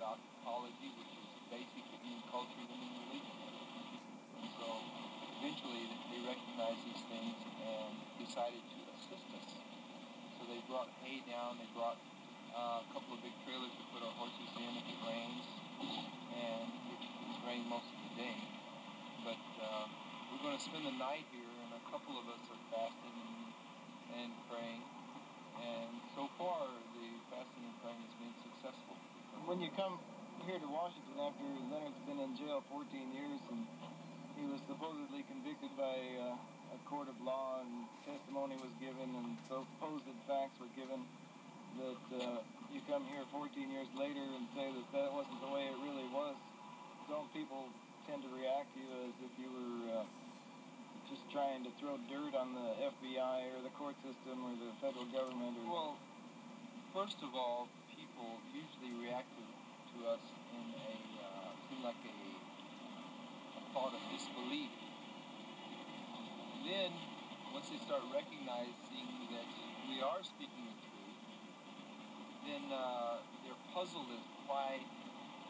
about ecology, which is basic to human culture and human religion. And so eventually they recognized these things and decided to assist us. So they brought hay down, they brought a couple of big trailers to put our horses in if it rains, and it's rained most of the day. But we're going to spend the night here, and a couple of us are fasting and praying. And so far, the fasting and praying has been successful. When you come here to Washington after Leonard's been in jail 14 years and he was supposedly convicted by a court of law and testimony was given and supposed facts were given, that you come here 14 years later and say that that wasn't the way it really was, don't people tend to react to you as if you were just trying to throw dirt on the FBI or the court system or the federal government? Well, first of all, people usually react to us in seem like a thought of disbelief. Then, once they start recognizing that we are speaking the truth, then they're puzzled as why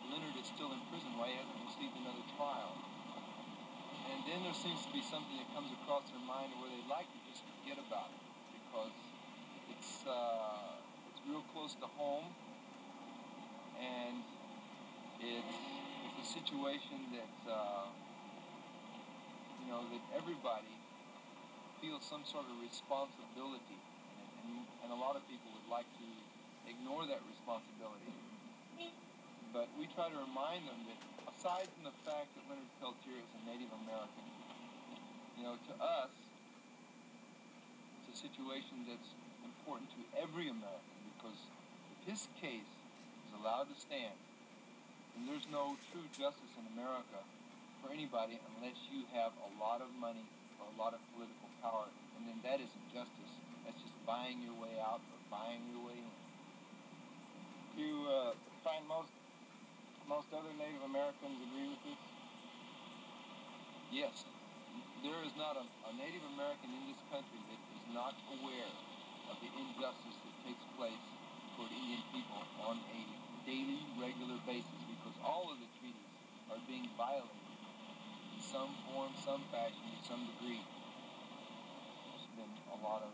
Leonard is still in prison, why he hasn't received another trial. And then there seems to be something that comes across their mind where they'd like to just forget about it because it's real close to home, and it's a situation that that everybody feels some sort of responsibility in it, and a lot of people would like to ignore that responsibility. But we try to remind them that aside from the fact that Leonard Peltier is a Native American, to us, it's a situation that's important to every American, because if his case is allowed to stand, then there's no true justice in America for anybody unless you have a lot of money or a lot of political power, and then that isn't justice. That's just buying your way out or buying your way in. You find most other Native Americans agree with this? Yes. There is not a Native American in this country that is not aware of the injustice that takes place toward Indian people on a daily, regular basis, because all of the treaties are being violated in some form, some fashion, to some degree. There's been a lot of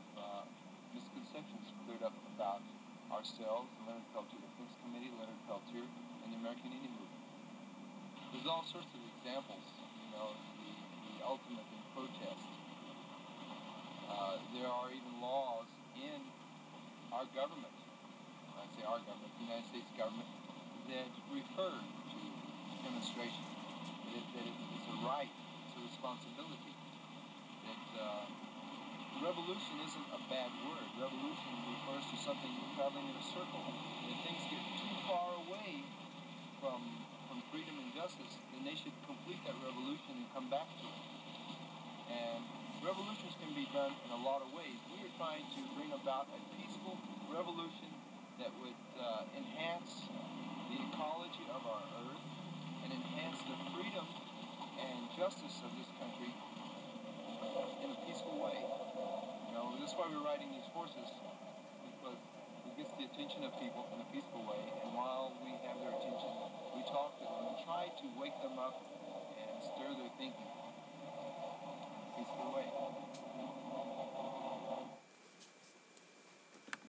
misconceptions cleared up about ourselves, the Leonard Peltier Defense Committee, Leonard Peltier, and the American Indian Movement. There's all sorts of examples, the ultimate in protest. There are even laws in our government, I say our government, the United States government, that refer to demonstration, that it's a right, it's a responsibility, that revolution isn't a bad word. Revolution refers to something you're traveling in a circle. If things get too far away from freedom and justice, then they should complete that revolution and come back to it. And revolutions can be done in a lot of ways. We are trying to bring about a peaceful revolution that would enhance the ecology of our earth and enhance the freedom and justice of this country in a peaceful way. That's why we're riding these horses, because it gets the attention of people in a peaceful way, and while we have their attention, we talk to them and try to wake them up and stir their thinking in a peaceful way.